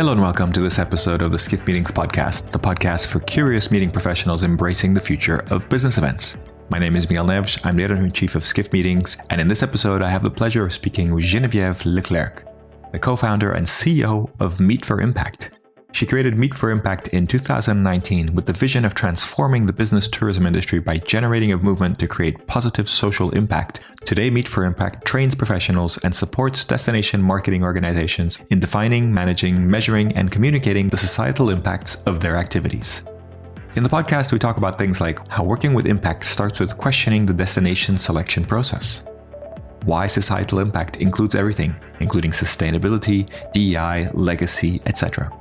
Hello and welcome to this episode of the Skiff Meetings podcast, the podcast for curious meeting professionals embracing the future of business events. My name is Miguel Neves, I'm the editor-in-chief of Skiff Meetings, and in this episode I have the pleasure of speaking with Geneviève Leclerc, the co-founder and CEO of Meet for Impact. She created Meet for Impact in 2019 with the vision of transforming the business tourism industry by generating a movement to create positive social impact. Today, Meet for Impact trains professionals and supports destination marketing organizations in defining, managing, measuring, and communicating the societal impacts of their activities. In the podcast, we talk about things like how working with impact starts with questioning the destination selection process, why societal impact includes everything, including sustainability, DEI, legacy, etc.,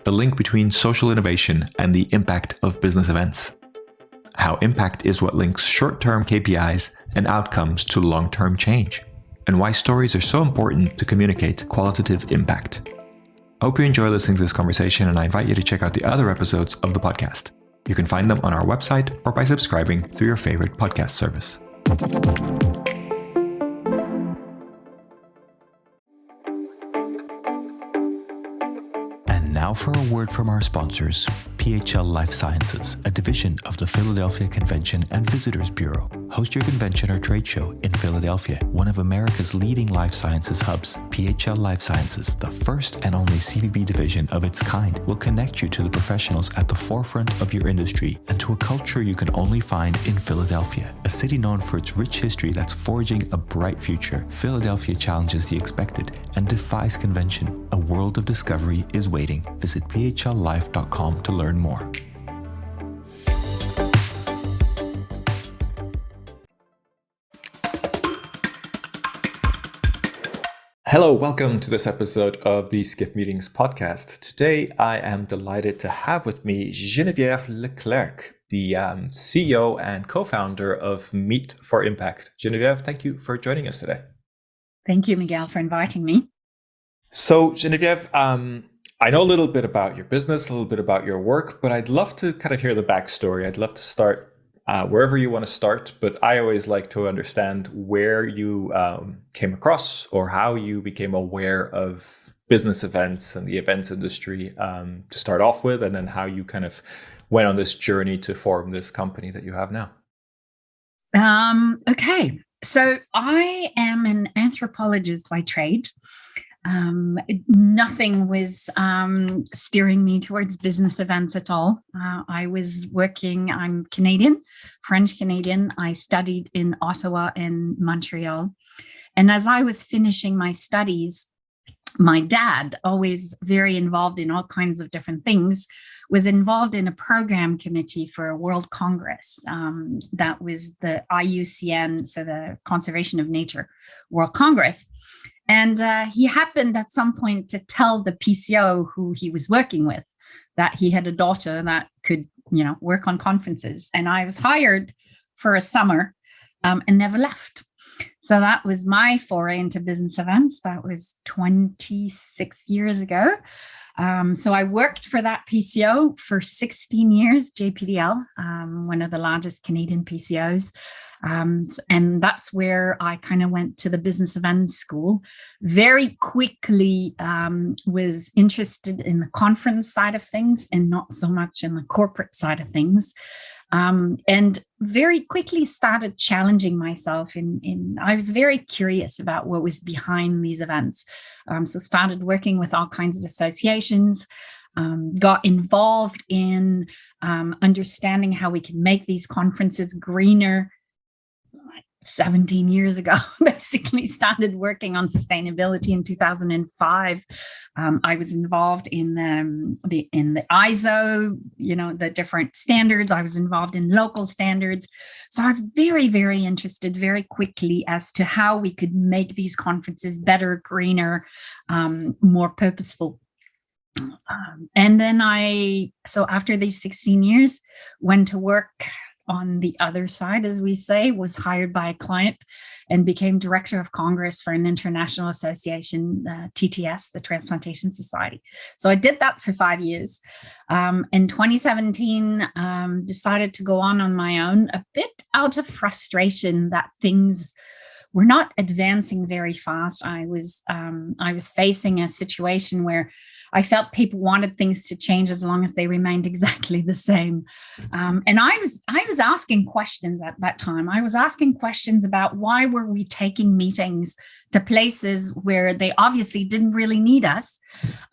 the link between social innovation and the impact of business events, how impact is what links short-term KPIs and outcomes to long-term change, and why stories are so important to communicate qualitative impact. I hope you enjoy listening to this conversation, and I invite you to check out the other episodes of the podcast. You can find them on our website or by subscribing through your favorite podcast service. Now for a word from our sponsors, PHL Life Sciences, a division of the Philadelphia Convention and Visitors Bureau. Host your convention or trade show in Philadelphia, one of America's leading life sciences hubs. PHL Life Sciences, the first and only CVB division of its kind, will connect you to the professionals at the forefront of your industry and to a culture you can only find in Philadelphia. A city known for its rich history that's forging a bright future, Philadelphia challenges the expected and defies convention. A world of discovery is waiting. Visit phlife.com to learn more. Hello, welcome to this episode of the Skiff Meetings podcast. Today, I am delighted to have with me Geneviève Leclerc, the CEO and co-founder of Meet for Impact. Geneviève, thank you for joining us today. Thank you, Miguel, for inviting me. So, Geneviève, I know a little bit about your business, a little bit about your work, but I'd love to kind of hear the backstory. I'd love to start wherever you want to start, but I always like to understand where you came across or how you became aware of business events and the events industry to start off with, and then how you kind of went on this journey to form this company that you have now. Okay, so I am an anthropologist by trade. Nothing was steering me towards business events at all. I was working, I'm Canadian, French Canadian. I studied in Ottawa and Montreal. And as I was finishing my studies, my dad, always very involved in all kinds of different things, was involved in a program committee for a World Congress. That was the IUCN, so the Conservation of Nature World Congress. And he happened at some point to tell the PCO who he was working with that he had a daughter that could, work on conferences. And I was hired for a summer and never left. So that was my foray into business events. That was 26 years ago. So I worked for that PCO for 16 years, JPDL, one of the largest Canadian PCOs. And that's where I kind of went to the business events school. Very quickly was interested in the conference side of things and not so much in the corporate side of things. And very quickly started challenging myself I was very curious about what was behind these events. So started working with all kinds of associations, got involved in understanding how we can make these conferences greener. 17 years ago, basically started working on sustainability in 2005. I was involved in the ISO, the different standards. I was involved in local standards. So I was very, very interested very quickly as to how we could make these conferences better, greener, more purposeful. And then so after these 16 years, went to work on the other side, as we say, was hired by a client and became director of Congress for an international association, TTS, the Transplantation Society. So I did that for 5 years. In 2017, decided to go on my own, a bit out of frustration that things were not advancing very fast. I was facing a situation where I felt people wanted things to change as long as they remained exactly the same. And I was asking questions at that time. I was asking questions about why were we taking meetings to places where they obviously didn't really need us,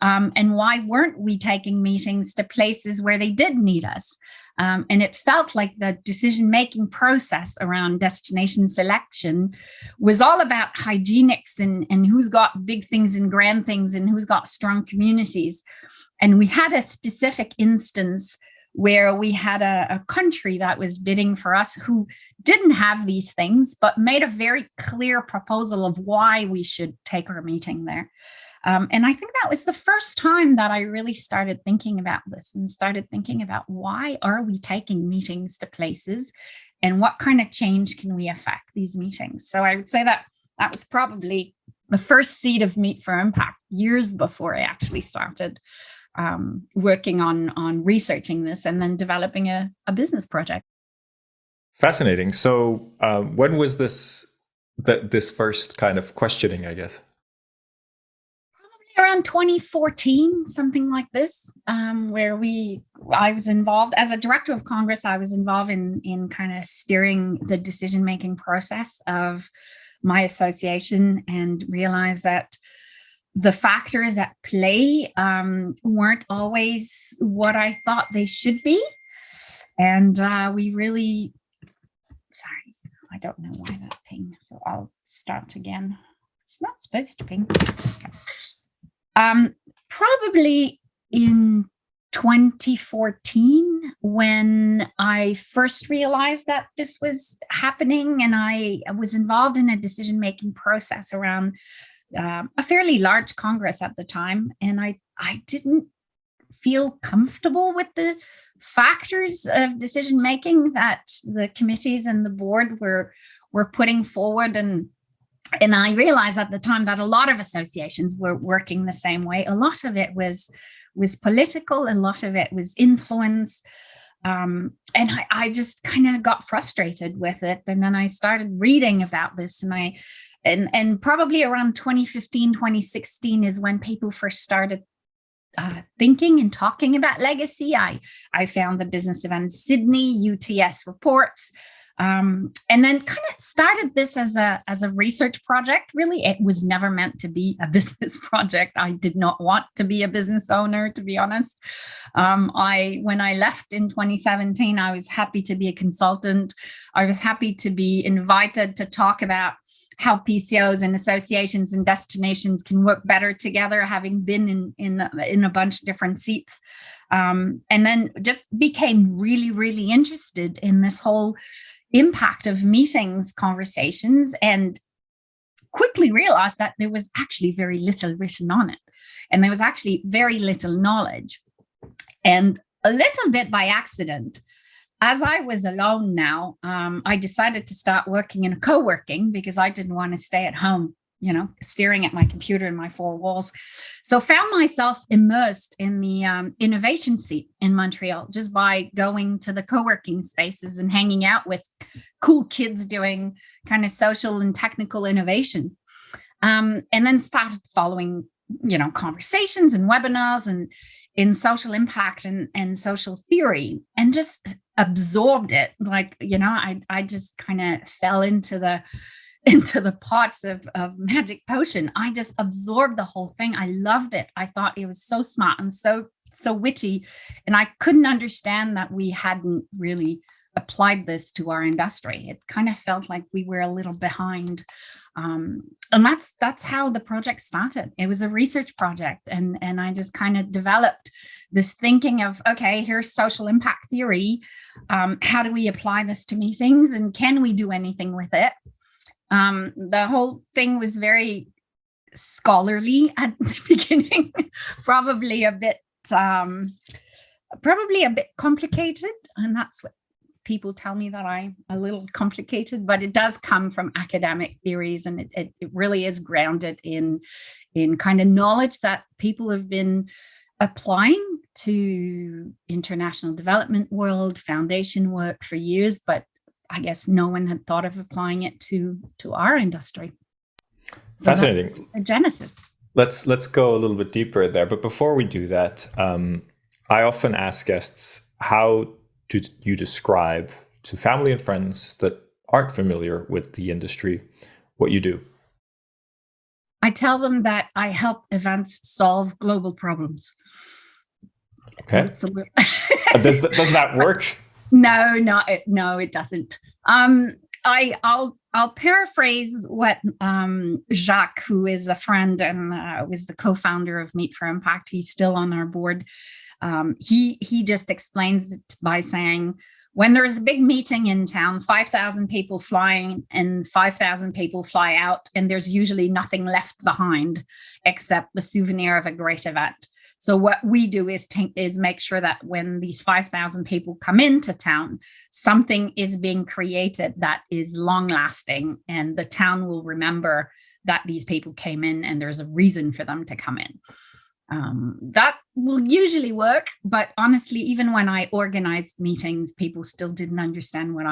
and why weren't we taking meetings to places where they did need us? And it felt like the decision-making process around destination selection was all about hygienics and who's got big things and grand things and who's got strong communities. And we had a specific instance where we had a country that was bidding for us who didn't have these things, but made a very clear proposal of why we should take our meeting there. And I think that was the first time that I really started thinking about this and started thinking about why are we taking meetings to places and what kind of change can we affect these meetings? So I would say that that was probably the first seed of Meet for Impact years before I actually started working on researching this and then developing a business project. Fascinating. So when was this first kind of questioning, I guess? Around 2014, something like this, where I was involved as a director of Congress. I was involved in kind of steering the decision-making process of my association and realized that the factors at play weren't always what I thought they should be. And we really, sorry, I don't know why that ping, so I'll start again. It's not supposed to ping. Okay. Probably in 2014, when I first realized that this was happening, and I was involved in a decision-making process around a fairly large Congress at the time, and I didn't feel comfortable with the factors of decision-making that the committees and the board were putting forward. And I realized at the time that a lot of associations were working the same way. A lot of it was political, a lot of it was influence. And I just kind of got frustrated with it. And then I started reading about this, and probably around 2015, 2016 is when people first started thinking and talking about legacy. I found the Business Events Sydney, UTS reports. And then kind of started this as a research project. Really, it was never meant to be a business project. I did not want to be a business owner, to be honest. When I left in 2017, I was happy to be a consultant. I was happy to be invited to talk about how PCOs and associations and destinations can work better together, having been in a bunch of different seats. And then just became really, really interested in this whole impact of meetings, conversations, and quickly realized that there was actually very little written on it. And there was actually very little knowledge. And a little bit by accident, as I was alone now, I decided to start working in co-working because I didn't want to stay at home, staring at my computer in my four walls. So found myself immersed in the innovation seat in Montreal just by going to the co-working spaces and hanging out with cool kids doing kind of social and technical innovation. And then started following, conversations and webinars and in social impact and social theory, and just absorbed it. I just kind of fell into the pots of magic potion. I just absorbed the whole thing. I loved it. I thought it was so smart and so witty. And I couldn't understand that we hadn't really applied this to our industry. It kind of felt like we were a little behind. And that's how the project started. It was a research project. And I just kind of developed this thinking of, okay, here's social impact theory. How do we apply this to meetings? And can we do anything with it? The whole thing was very scholarly at the beginning, probably a bit complicated. And that's what people tell me, that I'm a little complicated, but it does come from academic theories, and it really is grounded in kind of knowledge that people have been applying to international development world foundation work for years, but I guess no one had thought of applying it to our industry. So Fascinating. that's Genesis. Let's go a little bit deeper there. But before we do that, I often ask guests, how do you describe to family and friends that aren't familiar with the industry what you do? I tell them that I help events solve global problems. Okay. Does that work? No, it doesn't. I'll paraphrase what Jacques, who is a friend and was the co-founder of Meet for Impact. He's still on our board. He just explains it by saying, when there is a big meeting in town, 5,000 people flying and 5,000 people fly out, and there's usually nothing left behind except the souvenir of a great event. So what we do is make sure that when these 5,000 people come into town, something is being created that is long lasting, and the town will remember that these people came in and there's a reason for them to come in. That will usually work, but honestly, even when I organized meetings, people still didn't understand what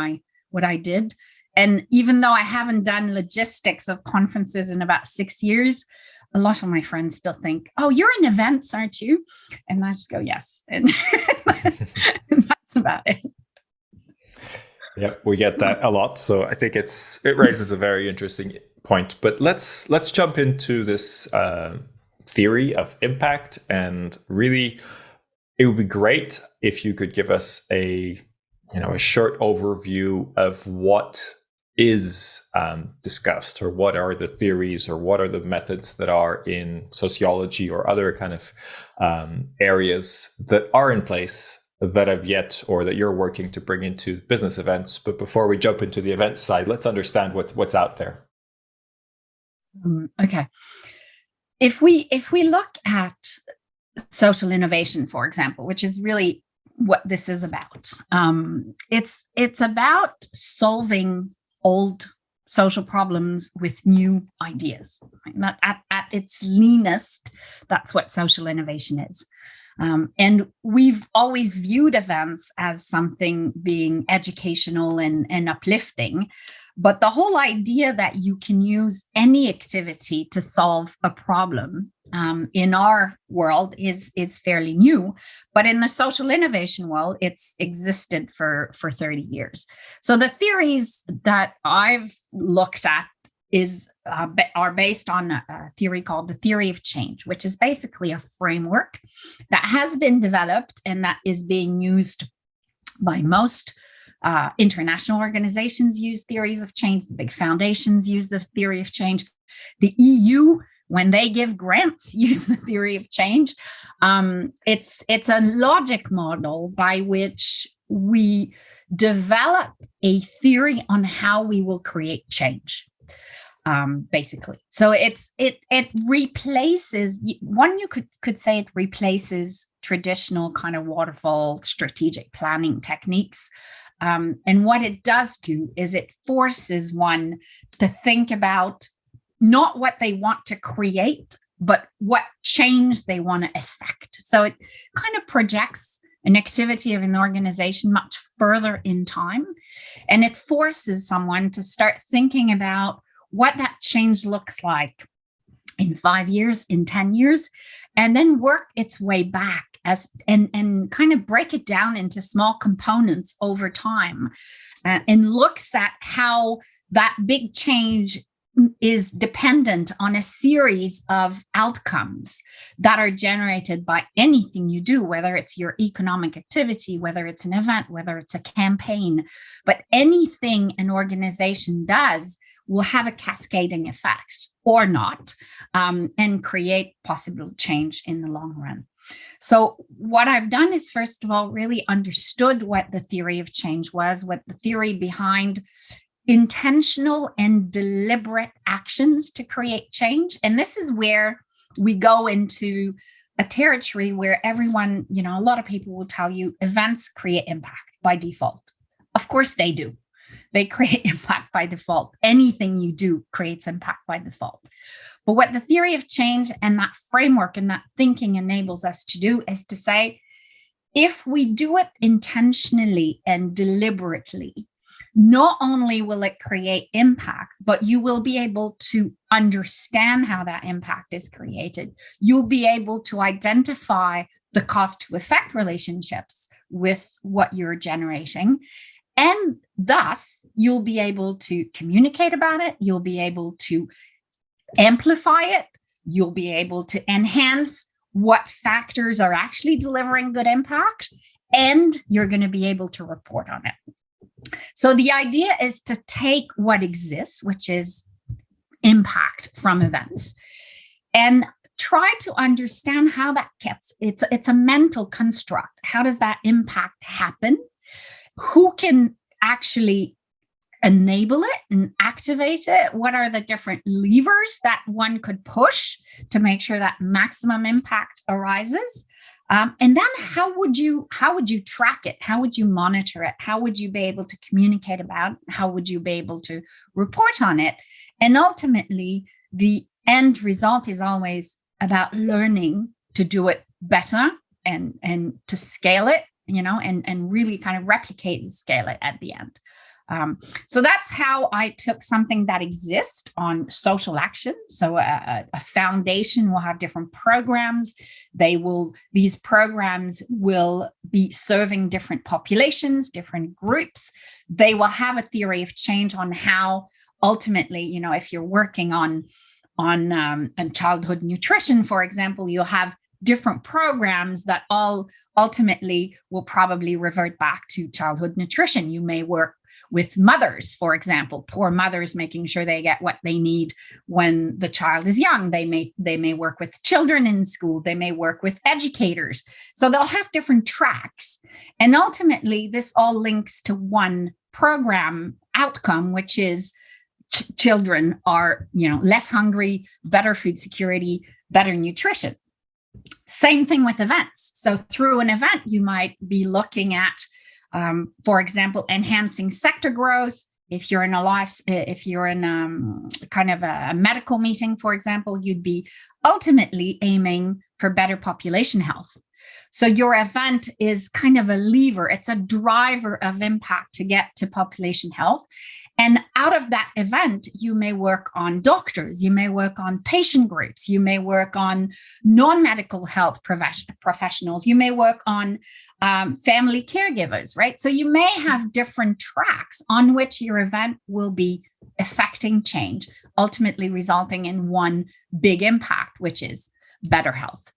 I did. And even though I haven't done logistics of conferences in about 6 years, a lot of my friends still think, "Oh, you're in events, aren't you?" And I just go, "Yes," and that's about it. Yeah, we get that a lot. So I think it raises a very interesting point. But let's jump into this theory of impact, and really it would be great if you could give us a short overview of what is discussed, or what are the theories, or what are the methods that are in sociology or other kind of areas that are in place that have yet, or that you're working to bring into business events. But before we jump into the events side, let's understand what's out there. Okay. If we look at social innovation, for example, which is really what this is about, it's about solving old social problems with new ideas. Right? At its leanest, that's what social innovation is. And we've always viewed events as something being educational and uplifting. But the whole idea that you can use any activity to solve a problem in our world is fairly new. But in the social innovation world, it's existed for 30 years. So the theories that I've looked at are based on a theory called the theory of change, which is basically a framework that has been developed and that is being used by most international organizations. Use theories of change. The big foundations use the theory of change. The EU, when they give grants, use the theory of change. It's a logic model by which we develop a theory on how we will create change. Basically. So it replaces, you could say it replaces traditional kind of waterfall strategic planning techniques. And what it does do is it forces one to think about not what they want to create, but what change they want to effect. So it kind of projects an activity of an organization much further in time. And it forces someone to start thinking about what that change looks like in 5 years, in 10 years, and then work its way back and kind of break it down into small components over time, and looks at how that big change is dependent on a series of outcomes that are generated by anything you do, whether it's your economic activity, whether it's an event, whether it's a campaign. But anything an organization does will have a cascading effect or not, and create possible change in the long run. So what I've done is, first of all, really understood what the theory of change was, what the theory behind intentional and deliberate actions to create change. And this is where we go into a territory where everyone, a lot of people will tell you events create impact by default. Of course they do. They create impact by default. Anything you do creates impact by default. But what the theory of change and that framework and that thinking enables us to do is to say, if we do it intentionally and deliberately, not only will it create impact, but you will be able to understand how that impact is created. You'll be able to identify the cause to effect relationships with what you're generating. And thus, you'll be able to communicate about it. You'll be able to amplify it. You'll be able to enhance what factors are actually delivering good impact. And you're going to be able to report on it. So the idea is to take what exists, which is impact from events, and try to understand how that gets, it's a mental construct. How does that impact happen? Who can actually enable it and activate it? What are the different levers that one could push to make sure that maximum impact arises? And then how would you track it? How would you monitor it? How would you be able to communicate about it? How would you be able to report on it? And ultimately, the end result is always about learning to do it better and to scale it, and really kind of replicate and scale it at the end. So that's how I took something that exists on social action. So a foundation will have different programs. These programs will be serving different populations, different groups. They will have a theory of change on how ultimately, if you're working on childhood nutrition, for example, you'll have different programs that all ultimately will probably revert back to childhood nutrition. You may work with mothers, for example, poor mothers, making sure they get what they need when the child is young. They may work with children in school. They may work with educators. So they'll have different tracks. And ultimately, this all links to one program outcome, which is children are, less hungry, better food security, better nutrition. Same thing with events. So through an event, you might be looking at, for example, enhancing sector growth. If you're in kind of a medical meeting, for example, you'd be ultimately aiming for better population health. So your event is kind of a lever. It's a driver of impact to get to population health. And out of that event, you may work on doctors, you may work on patient groups, you may work on non-medical health professionals, you may work on family caregivers, right? So you may have different tracks on which your event will be affecting change, ultimately resulting in one big impact, which is better health.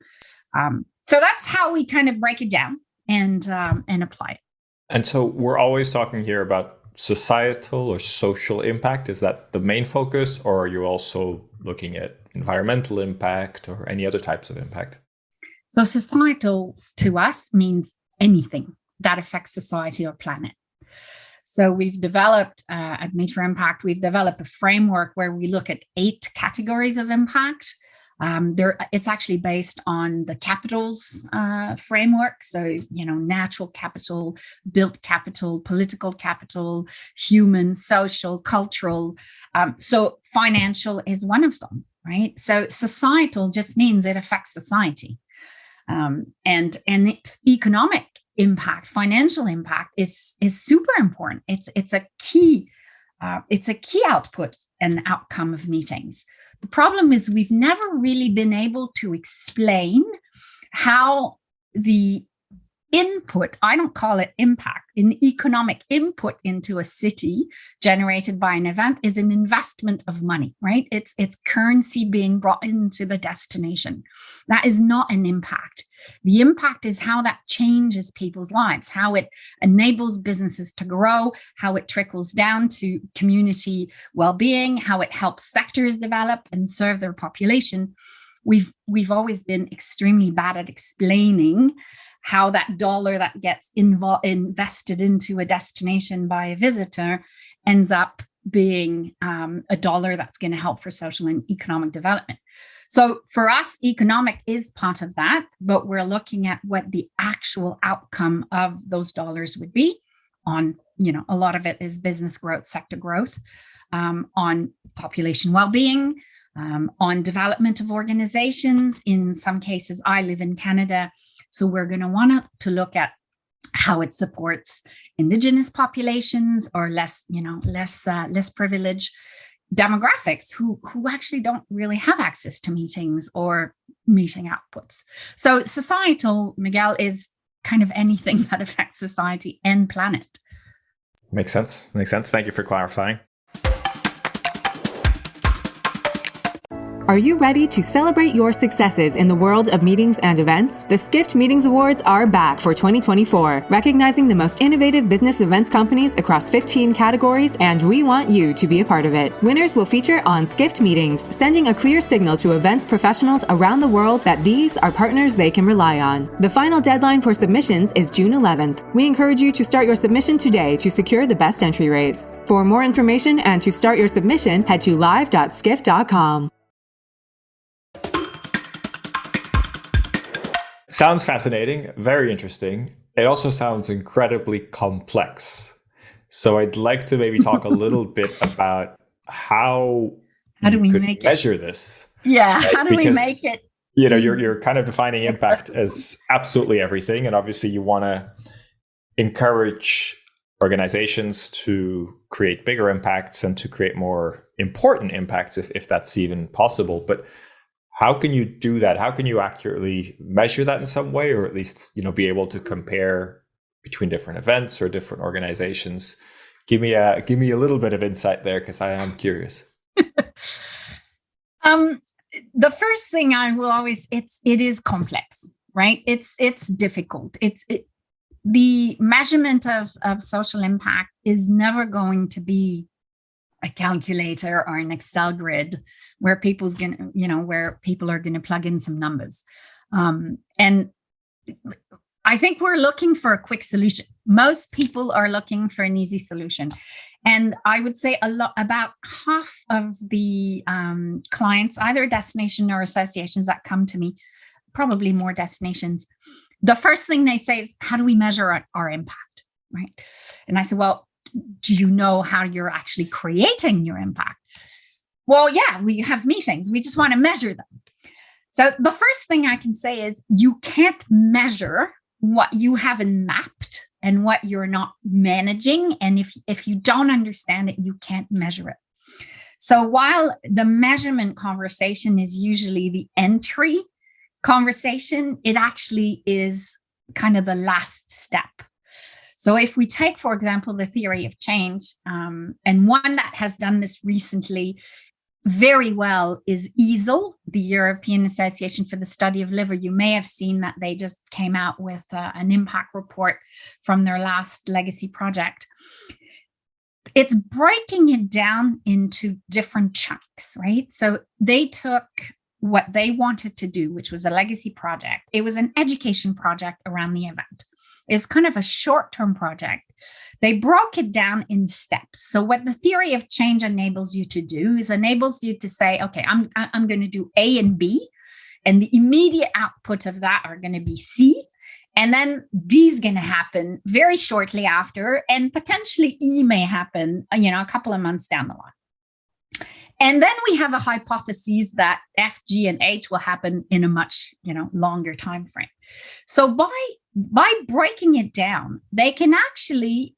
So that's how we kind of break it down and apply it. And so we're always talking here about societal or social impact. Is that the main focus, or are you also looking at environmental impact or any other types of impact? So societal to us means anything that affects society or planet. So we've developed at Meet for Impact, we've developed a framework where we look at 8 categories of impact. It's actually based on the capitals framework. So, natural capital, built capital, political capital, human, social, cultural. So financial is one of them, right? So societal just means it affects society. And economic impact, financial impact is super important. It's a key output and outcome of meetings. The problem is we've never really been able to explain how the input, I don't call it impact, an economic input into a city generated by an event is an investment of money, right? It's currency being brought into the destination. That is not an impact. The impact is how that changes people's lives, how it enables businesses to grow, how it trickles down to community well-being, how it helps sectors develop and serve their population. We've always been extremely bad at explaining how that dollar that gets invested into a destination by a visitor ends up being a dollar that's going to help for social and economic development. So for us, economic is part of that, but we're looking at what the actual outcome of those dollars would be on, a lot of it is business growth, sector growth, on population well-being, on development of organizations. In some cases, I live in Canada, so we're going to want to look at how it supports indigenous populations or less privileged demographics who actually don't really have access to meetings or meeting outputs. So societal, Miguel, is kind of anything that affects society and planet. Makes sense. Thank you for clarifying. Are you ready to celebrate your successes in the world of meetings and events? The Skift Meetings Awards are back for 2024, recognizing the most innovative business events companies across 15 categories, and we want you to be a part of it. Winners will feature on Skift Meetings, sending a clear signal to events professionals around the world that these are partners they can rely on. The final deadline for submissions is June 11th. We encourage you to start your submission today to secure the best entry rates. For more information and to start your submission, head to live.skift.com. Sounds fascinating, very interesting. It also sounds incredibly complex. So I'd like to maybe talk a little bit about how do we measure this. Yeah, right? How do we make it? You know, you're kind of defining impact as absolutely everything, and obviously you want to encourage organizations to create bigger impacts and to create more important impacts if that's even possible. But how can you do that? How can you accurately measure that in some way, or at least, be able to compare between different events or different organizations? Give me a little bit of insight there, because I am curious. The first thing I will always, it is complex, right? It's difficult. The measurement of social impact is never going to be a calculator or an Excel grid where people are going to plug in some numbers. And I think we're looking for a quick solution. Most people are looking for an easy solution. And I would say about half of the clients, either destination or associations that come to me, probably more destinations, the first thing they say is, how do we measure our impact, right? And I said, well, do you know how you're actually creating your impact? Well, yeah, we have meetings. We just want to measure them. So the first thing I can say is you can't measure what you haven't mapped and what you're not managing. And if you don't understand it, you can't measure it. So while the measurement conversation is usually the entry conversation, it actually is kind of the last step. So if we take, for example, the theory of change, and one that has done this recently very well is EASL, the European Association for the Study of Liver. You may have seen that they just came out with an impact report from their last legacy project. It's breaking it down into different chunks, right? So they took what they wanted to do, which was a legacy project. It was an education project around the event. It's kind of a short-term project. They broke it down in steps. So what the theory of change enables you to do is enables you to say, okay, I'm going to do A and B, and the immediate output of that are going to be C, and then D is going to happen very shortly after, and potentially E may happen, a couple of months down the line. And then we have a hypothesis that F, G, and H will happen in a much, longer time frame. So by breaking it down, they can actually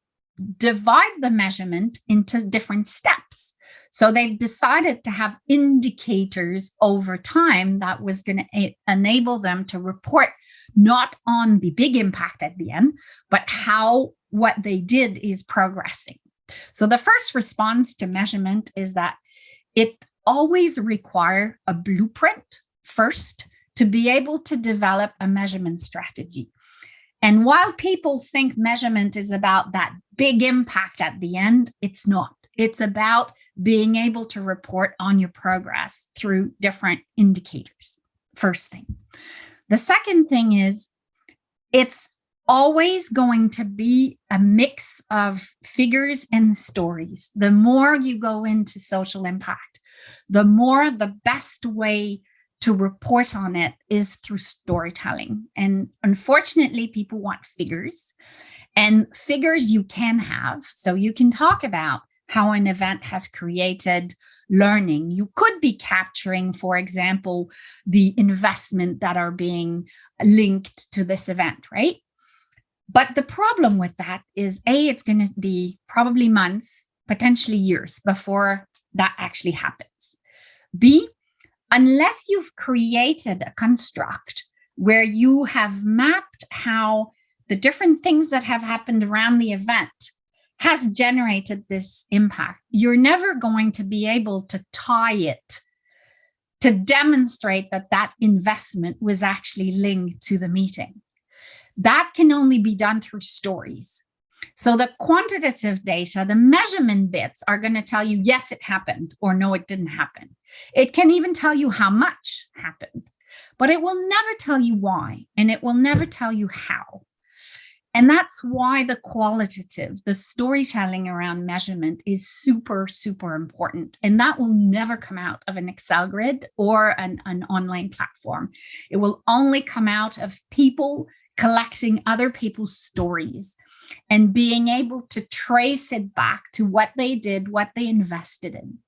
divide the measurement into different steps. So they've decided to have indicators over time that was going to enable them to report not on the big impact at the end, but how what they did is progressing. So the first response to measurement is that it always requires a blueprint first to be able to develop a measurement strategy. And while people think measurement is about that big impact at the end, it's not. It's about being able to report on your progress through different indicators. First thing. The second thing is it's always going to be a mix of figures and stories. The more you go into social impact, the best way to report on it is through storytelling. And unfortunately, people want figures, and figures you can have. So you can talk about how an event has created learning. You could be capturing, for example, the investment that are being linked to this event, right? But the problem with that is it's going to be probably months, potentially years before that actually happens. B, unless you've created a construct where you have mapped how the different things that have happened around the event has generated this impact, you're never going to be able to tie it to demonstrate that that investment was actually linked to the meeting. That can only be done through stories. So the quantitative data, the measurement bits are going to tell you, yes, it happened, or no, it didn't happen. It can even tell you how much happened, but it will never tell you why, and it will never tell you how. And that's why the qualitative, the storytelling around measurement is super, super important. And that will never come out of an Excel grid or an online platform. It will only come out of people collecting other people's stories and being able to trace it back to what they did, what they invested in.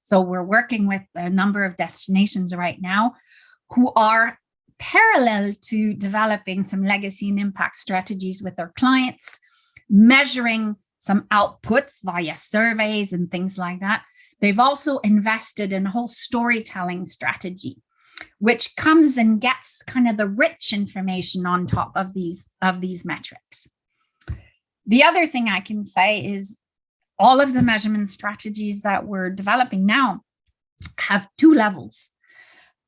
So we're working with a number of destinations right now who are parallel to developing some legacy and impact strategies with their clients, measuring some outputs via surveys and things like that. They've also invested in a whole storytelling strategy, which comes and gets kind of the rich information on top of these metrics. The other thing I can say is all of the measurement strategies that we're developing now have two levels.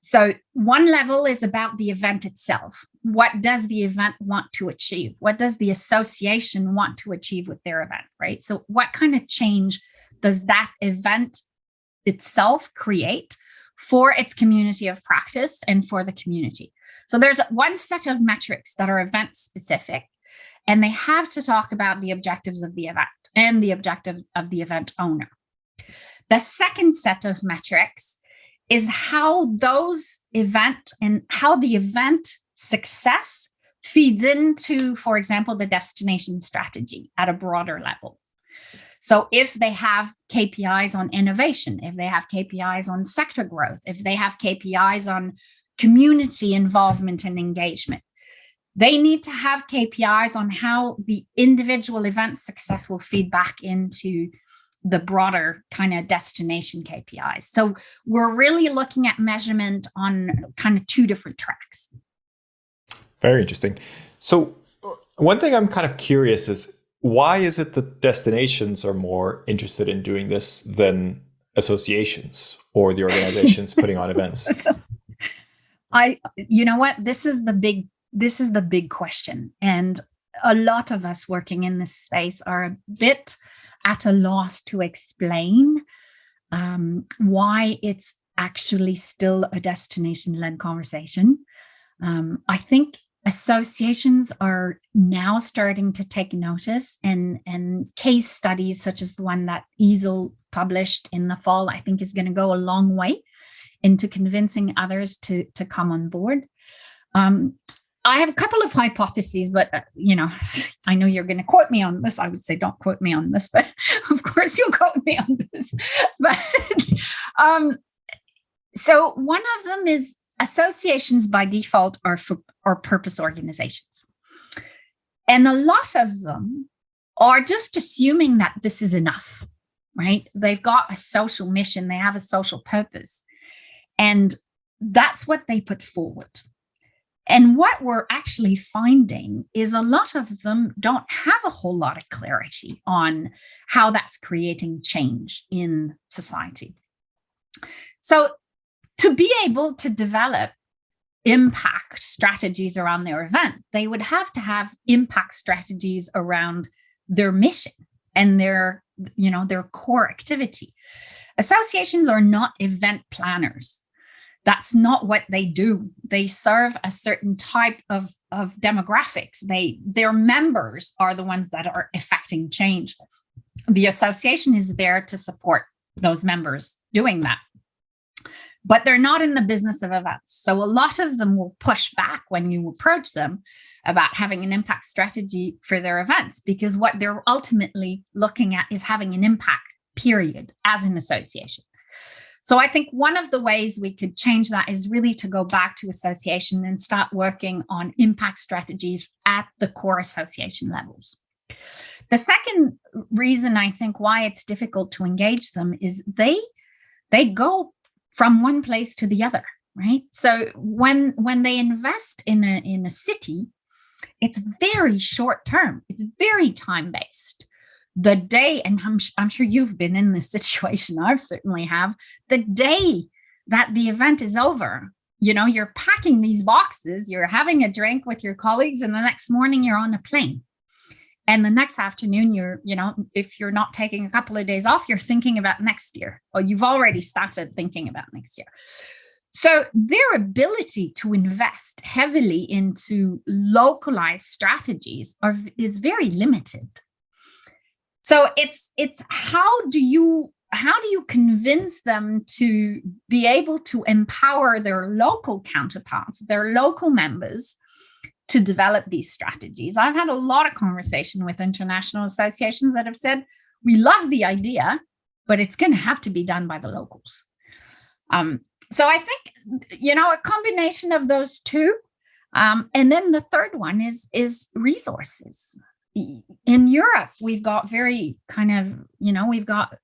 So one level is about the event itself. What does the event want to achieve? What does the association want to achieve with their event, right? So what kind of change does that event itself create for its community of practice and for the community? So there's one set of metrics that are event specific, and they have to talk about the objectives of the event and the objective of the event owner. The second set of metrics is how those event and how the event success feeds into, for example, the destination strategy at a broader level. So if they have KPIs on innovation, if they have KPIs on sector growth, if they have KPIs on community involvement and engagement, they need to have KPIs on how the individual event success will feed back into the broader kind of destination KPIs. So we're really looking at measurement on kind of two different tracks. Very interesting. So one thing I'm kind of curious is, why is it that destinations are more interested in doing this than associations or the organizations putting on events? You know what? This is the big question. And a lot of us working in this space are a bit at a loss to explain why it's actually still a destination-led conversation. I think associations are now starting to take notice, and case studies such as the one that Easel published in the fall, I think is going to go a long way into convincing others to come on board. I have a couple of hypotheses, but, I know you're going to quote me on this. I would say don't quote me on this, but of course you'll quote me on this. But so one of them is associations by default are purpose organizations. And a lot of them are just assuming that this is enough, right? They've got a social mission, they have a social purpose, and that's what they put forward. And what we're actually finding is a lot of them don't have a whole lot of clarity on how that's creating change in society. So to be able to develop impact strategies around their event, they would have to have impact strategies around their mission and their core activity. Associations are not event planners. That's not what they do. They serve a certain type of demographics. Their members are the ones that are affecting change. The association is there to support those members doing that. But they're not in the business of events. So a lot of them will push back when you approach them about having an impact strategy for their events, because what they're ultimately looking at is having an impact, period, as an association. So I think one of the ways we could change that is really to go back to association and start working on impact strategies at the core association levels. The second reason I think why it's difficult to engage them is they go from one place to the other, right? So when they invest in a city, it's very short term. It's very time based. The day, and I'm sure you've been in this situation, I certainly have, the day that the event is over, you're packing these boxes, you're having a drink with your colleagues, and the next morning you're on a plane. And the next afternoon, if you're not taking a couple of days off, you're thinking about next year, or you've already started thinking about next year. So their ability to invest heavily into localized strategies is very limited. So it's how do you convince them to be able to empower their local counterparts, their local members, to develop these strategies? I've had a lot of conversation with international associations that have said, we love the idea, but it's going to have to be done by the locals. So I think, a combination of those two. And then the third one is resources. In Europe, we've got very we've got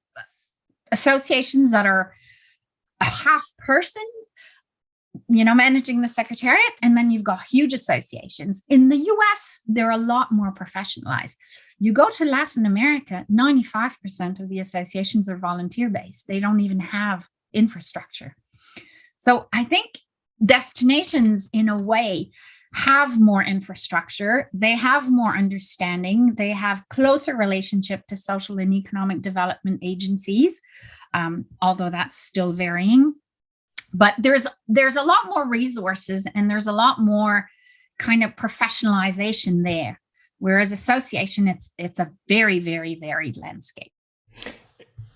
associations that are a half person, managing the secretariat, and then you've got huge associations. In the US, they're a lot more professionalized. You go to Latin America, 95% of the associations are volunteer-based. They don't even have infrastructure. So I think destinations, in a way, have more infrastructure, they have more understanding, they have closer relationship to social and economic development agencies, although that's still varying. But there's a lot more resources and there's a lot more kind of professionalization there. Whereas association, it's a very, very varied landscape.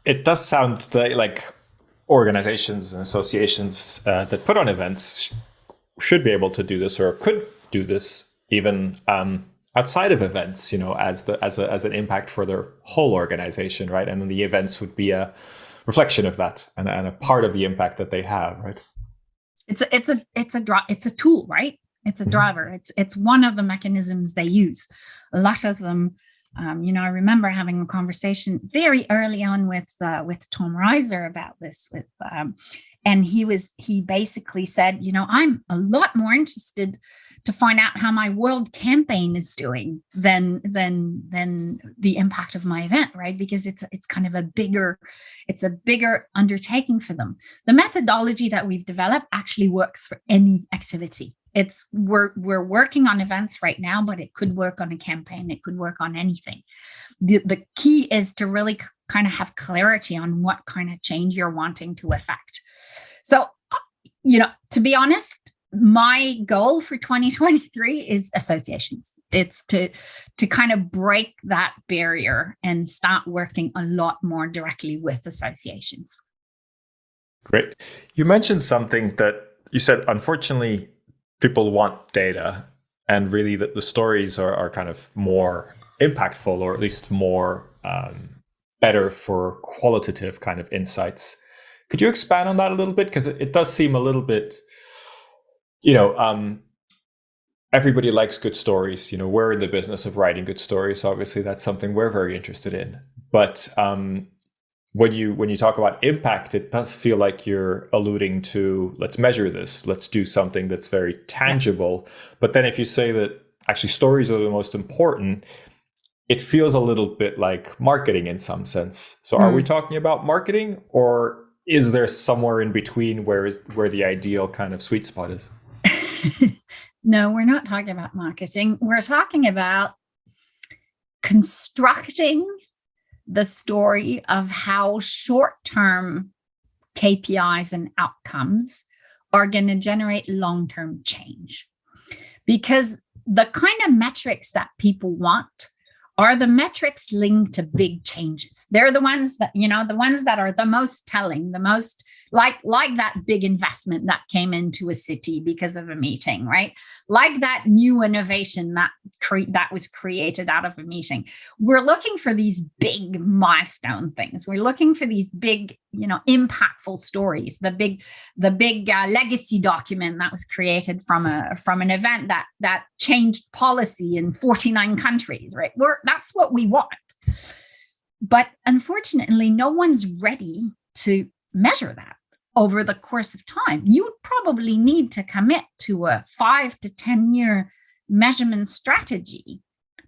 It does sound like organizations and associations that put on events should be able to do this, or could do this even outside of events, as an impact for their whole organization, right? And then the events would be a reflection of that and a part of the impact that they have, right? It's a tool, right? It's a driver. It's one of the mechanisms they use. A lot of them, I remember having a conversation very early on with Tom Reiser about this, and he basically said, I'm a lot more interested to find out how my world campaign is doing than the impact of my event, right? Because it's kind of a bigger undertaking for them. The methodology that we've developed actually works for any activity. We're working on events right now, but it could work on a campaign. It could work on anything. The key is to really kind of have clarity on what kind of change you're wanting to affect. So, to be honest, my goal for 2023 is associations. It's to kind of break that barrier and start working a lot more directly with associations. Great. You mentioned something that you said, unfortunately, people want data, and really the stories are kind of more impactful, or at least more better for qualitative kind of insights. Could you expand on that a little bit? Because it does seem a little bit, everybody likes good stories. We're in the business of writing good stories. So obviously that's something we're very interested in. But when you talk about impact, it does feel like you're alluding to, let's measure this, let's do something that's very tangible. But then if you say that actually stories are the most important, it feels a little bit like marketing in some sense. So are we talking about marketing, or is there somewhere in between where the ideal kind of sweet spot is? No, we're not talking about marketing. We're talking about constructing the story of how short-term KPIs and outcomes are going to generate long-term change. Because the kind of metrics that people want are the metrics linked to big changes. They're the ones that, the ones that are the most telling, the most like that big investment that came into a city because of a meeting, right? Like that new innovation that was created out of a meeting. We're looking for these big milestone things. We're looking for these big, impactful stories. The big legacy document that was created from an event that changed policy in 49 countries, right? That's what we want. But unfortunately, no one's ready to measure that over the course of time. You would probably need to commit to a 5 to 10 year measurement strategy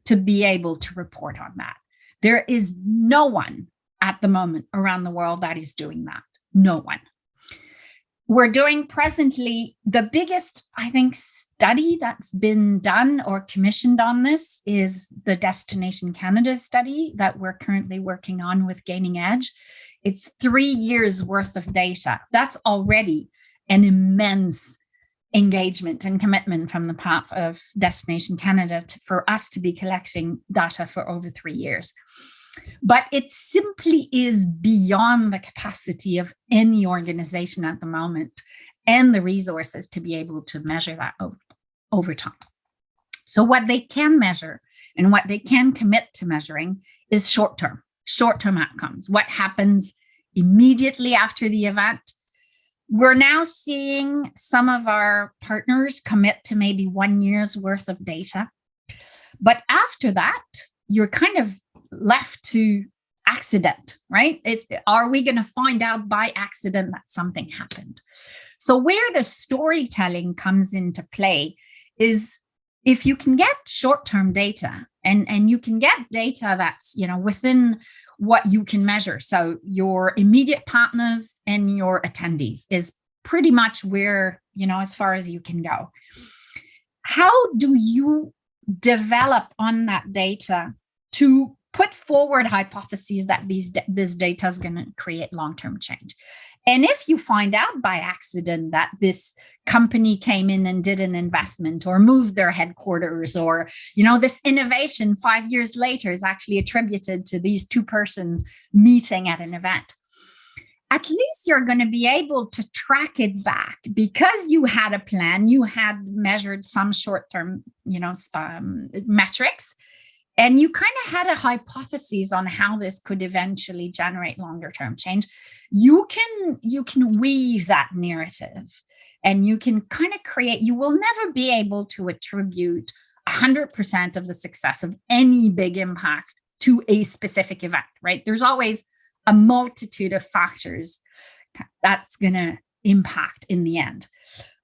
to be able to report on that. There is no one at the moment around the world that is doing that. No one. We're doing presently the biggest, I think, study that's been done or commissioned on this is the Destination Canada study that we're currently working on with Gaining Edge. It's 3 years worth of data. That's already an immense engagement and commitment from the part of Destination Canada for us to be collecting data for over 3 years. But it simply is beyond the capacity of any organization at the moment and the resources to be able to measure that over time. So what they can measure and what they can commit to measuring is short-term outcomes. What happens immediately after the event? We're now seeing some of our partners commit to maybe 1 year's worth of data. But after that, you're kind of left to accident, right? Are we going to find out by accident that something happened? So where the storytelling comes into play is if you can get short-term data and you can get data that's, within what you can measure. So your immediate partners and your attendees is pretty much where, as far as you can go. How do you develop on that data to put forward hypotheses that this data is going to create long-term change? And if you find out by accident that this company came in and did an investment or moved their headquarters, or, this innovation 5 years later is actually attributed to these two-person meeting at an event, at least you're going to be able to track it back because you had a plan, you had measured some short-term, metrics, and you kind of had a hypothesis on how this could eventually generate longer term change. You can weave that narrative and you can kind of create, you will never be able to attribute 100% of the success of any big impact to a specific event, right? There's always a multitude of factors that's going to impact in the end.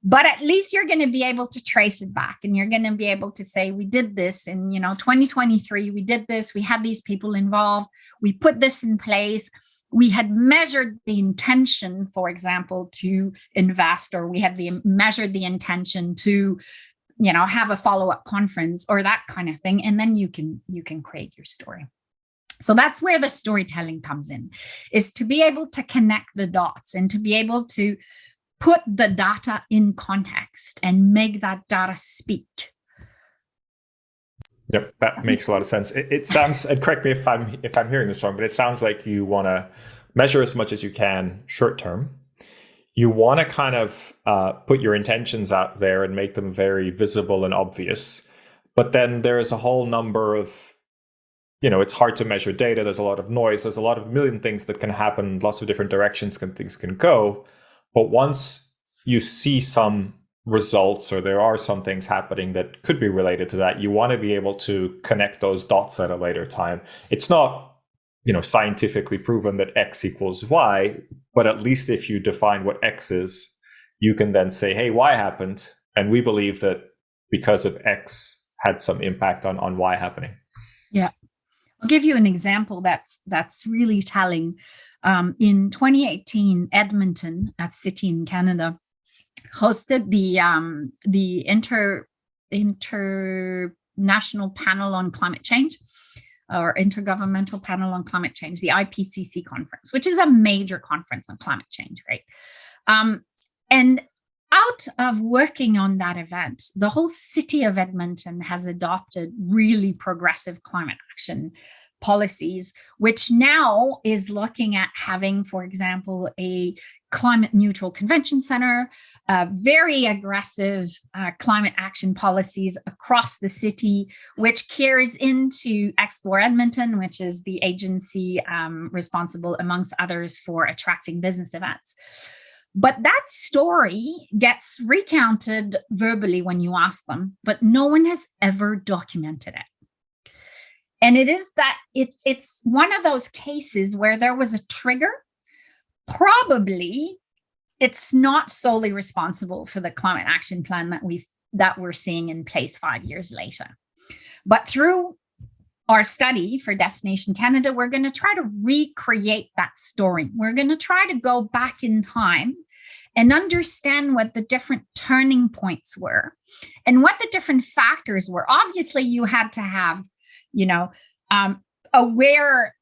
But at least you're going to be able to trace it back and you're going to be able to say, we did this in, 2023, we did this, we had these people involved, we put this in place, we had measured the intention, for example, to invest, or we had measured the intention to, have a follow-up conference or that kind of thing. And then you can create your story. So that's where the storytelling comes in, is to be able to connect the dots and to be able to put the data in context and make that data speak. Yep, that makes a lot of sense. It sounds, and correct me if I'm hearing this wrong, but it sounds like you want to measure as much as you can short term. You want to kind of put your intentions out there and make them very visible and obvious. But then there is a whole number of, it's hard to measure data. There's a lot of noise. There's a lot of million things that can happen. Lots of different directions things can go. But once you see some results or there are some things happening that could be related to that, you want to be able to connect those dots at a later time. It's not, scientifically proven that X equals Y, but at least if you define what X is, you can then say, hey, Y happened. And we believe that because of X had some impact on Y happening. Yeah. I'll give you an example that's really telling. In 2018, Edmonton, a city in Canada, hosted the International Panel on Climate Change, or Intergovernmental Panel on Climate Change, the IPCC conference, which is a major conference on climate change, right? And out of working on that event, the whole city of Edmonton has adopted really progressive climate action policies, which now is looking at having, for example, a climate neutral convention center, very aggressive climate action policies across the city, which carries into Explore Edmonton, which is the agency responsible, amongst others, for attracting business events. But that story gets recounted verbally when you ask them, but no one has ever documented it. And it is that it's one of those cases where there was a trigger. Probably it's not solely responsible for the climate action plan that we're seeing in place 5 years later. But through our study for Destination Canada, we're going to try to recreate that story. We're going to try to go back in time and understand what the different turning points were and what the different factors were. Obviously, you had to have, aware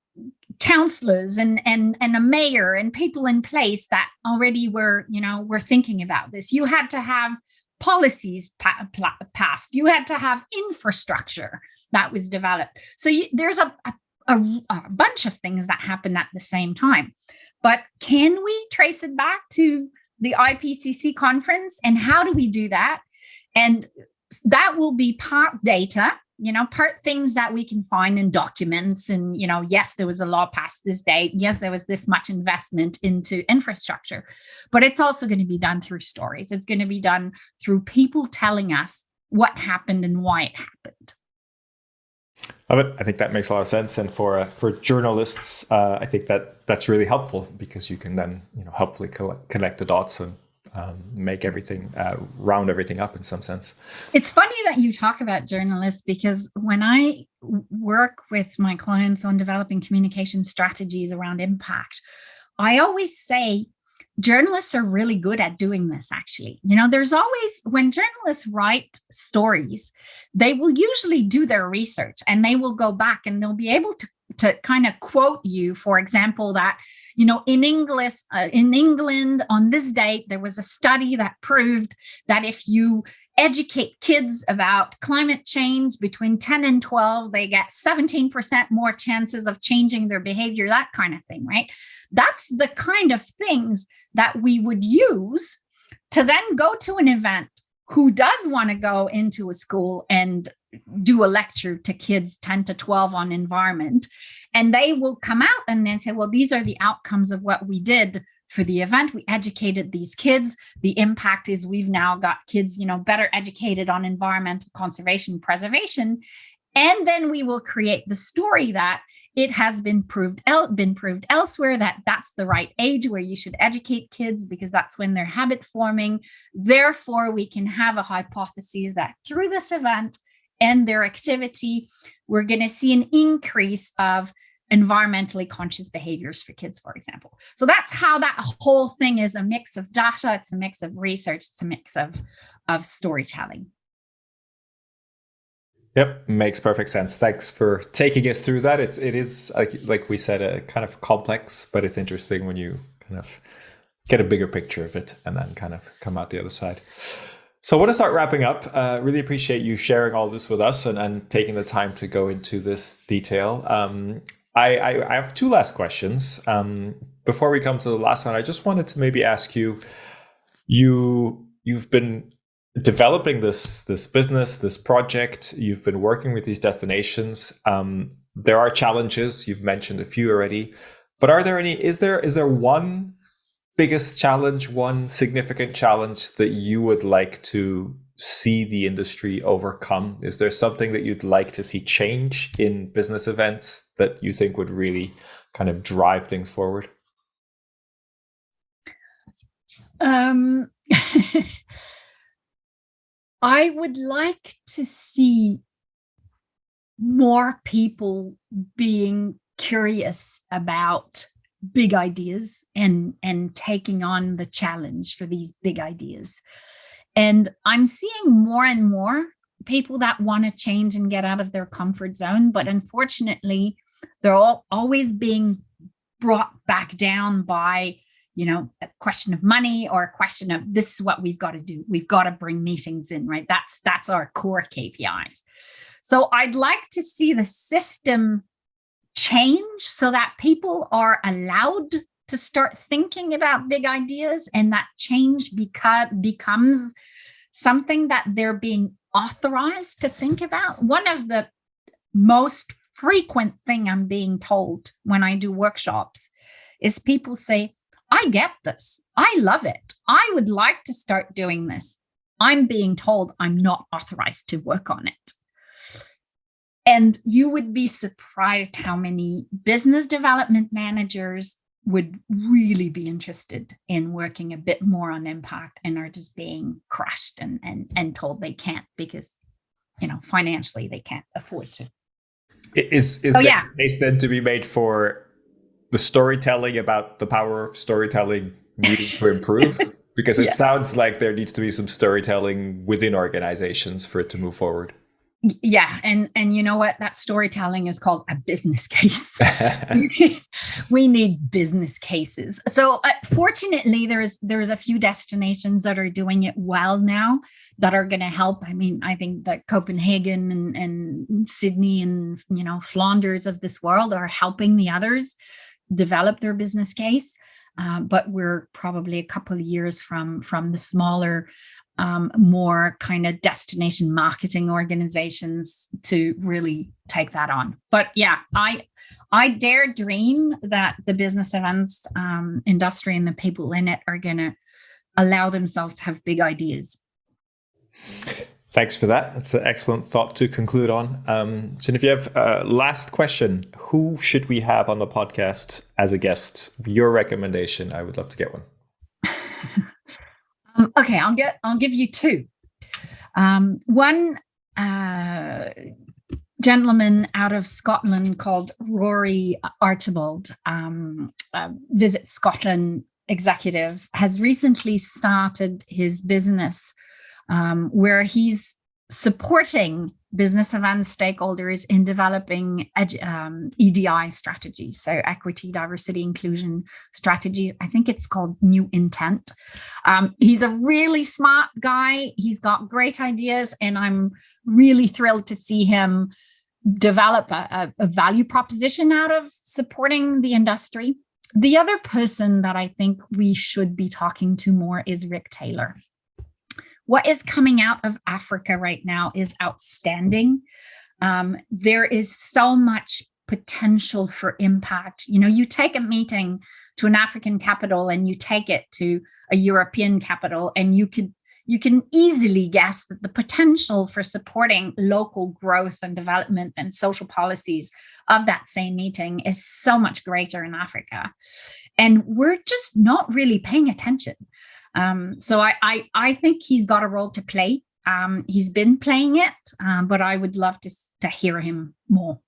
councillors and a mayor and people in place that already were thinking about this. You had to have policies passed. You had to have infrastructure that was developed. So there's a bunch of things that happened at the same time. But can we trace it back to the IPCC conference? And how do we do that? And that will be part data, part things that we can find in documents. And, yes, there was a law passed this date. Yes, there was this much investment into infrastructure, but it's also going to be done through stories. It's going to be done through people telling us what happened and why it happened. Love it. I think that makes a lot of sense. And for journalists, I think that's really helpful because you can then, helpfully connect the dots and make everything, round everything up in some sense. It's funny that you talk about journalists, because when I work with my clients on developing communication strategies around impact, I always say journalists are really good at doing this, actually. There's always, when journalists write stories, they will usually do their research and they will go back and they'll be able to kind of quote you, for example, that, in England on this date, there was a study that proved that if you educate kids about climate change between 10 and 12, they get 17% more chances of changing their behavior, that kind of thing, right? That's the kind of things that we would use to then go to an event. Who does want to go into a school and do a lecture to kids 10 to 12 on environment? And they will come out and then say, well, these are the outcomes of what we did for the event. We educated these kids. The impact is we've now got kids, better educated on environmental conservation, preservation. And then we will create the story that it has been proved elsewhere that that's the right age where you should educate kids, because that's when they're habit forming. Therefore, we can have a hypothesis that through this event and their activity, we're going to see an increase of environmentally conscious behaviors for kids, for example. So that's how that whole thing is a mix of data. It's a mix of research. It's a mix of storytelling. Yep, makes perfect sense. Thanks for taking us through that. It is like we said, a kind of complex, but it's interesting when you kind of get a bigger picture of it and then kind of come out the other side. So I want to start wrapping up. Really appreciate you sharing all this with us and taking the time to go into this detail. I have two last questions. Before we come to the last one, I just wanted to maybe ask you, you've been developing this business, this project, you've been working with these destinations. There are challenges. You've mentioned a few already, but is there one biggest challenge, one significant challenge that you would like to see the industry overcome? Is there something that you'd like to see change in business events that you think would really kind of drive things forward? I would like to see more people being curious about big ideas and taking on the challenge for these big ideas. And I'm seeing more and more people that want to change and get out of their comfort zone, but unfortunately, they're always being brought back down by a question of money or a question of this is what we've got to do. We've got to bring meetings in, right? That's our core KPIs. So I'd like to see the system change so that people are allowed to start thinking about big ideas, and that change becomes something that they're being authorized to think about. One of the most frequent thing I'm being told when I do workshops is people say, I get this. I love it. I would like to start doing this. I'm being told I'm not authorized to work on it. And you would be surprised how many business development managers would really be interested in working a bit more on impact and are just being crushed and told they can't because, financially they can't afford to. Is there a case then to be made for the storytelling about the power of storytelling needing to improve? Because it sounds like there needs to be some storytelling within organizations for it to move forward. Yeah. And you know what? That storytelling is called a business case. We need business cases. So fortunately, there's a few destinations that are doing it well now that are going to help. I mean, I think that Copenhagen and Sydney and, Flanders of this world are helping the others develop their business case. But we're probably a couple of years from the smaller, more kind of destination marketing organizations to really take that on. But yeah, I dare dream that the business events industry and the people in it are going to allow themselves to have big ideas. Thanks for that. That's an excellent thought to conclude on. Geneviève, last question. Who should we have on the podcast as a guest? Your recommendation. I would love to get one. Okay, I'll give you two. One gentleman out of Scotland called Rory Archibald, Visit Scotland executive, has recently started his business where he's supporting business events stakeholders in developing EDI strategies, so equity, diversity, inclusion strategies. I think it's called New Intent. He's a really smart guy. He's got great ideas, and I'm really thrilled to see him develop a value proposition out of supporting the industry. The other person that I think we should be talking to more is Rick Taylor. What is coming out of Africa right now is outstanding. There is so much potential for impact. You take a meeting to an African capital and you take it to a European capital, and you can easily guess that the potential for supporting local growth and development and social policies of that same meeting is so much greater in Africa. And we're just not really paying attention. So I think he's got a role to play. He's been playing it, but I would love to hear him more.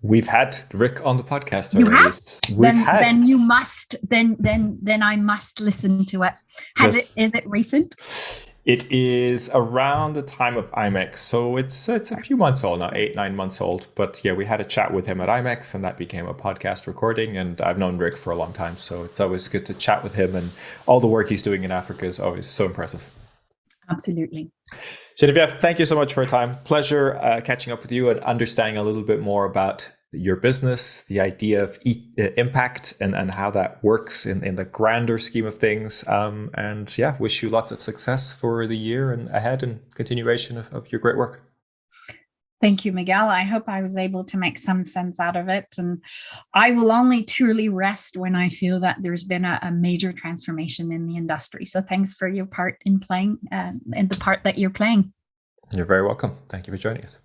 We've had Rick on the podcast already. You have? Then you must. Then I must listen to it. Is it recent? It is around the time of IMEX, so it's a few months old now, 8-9 months old. But yeah, we had a chat with him at IMEX, and that became a podcast recording. And I've known Rick for a long time, so it's always good to chat with him. And all the work he's doing in Africa is always so impressive. Absolutely. Geneviève, thank you so much for your time. Pleasure catching up with you and understanding a little bit more about your business, the idea of impact and how that works in the grander scheme of things. And yeah, wish you lots of success for the year and ahead and continuation of your great work. Thank you, Miguel. I hope I was able to make some sense out of it. And I will only truly rest when I feel that there's been a major transformation in the industry. So thanks for your part in playing and the part that you're playing. You're very welcome. Thank you for joining us.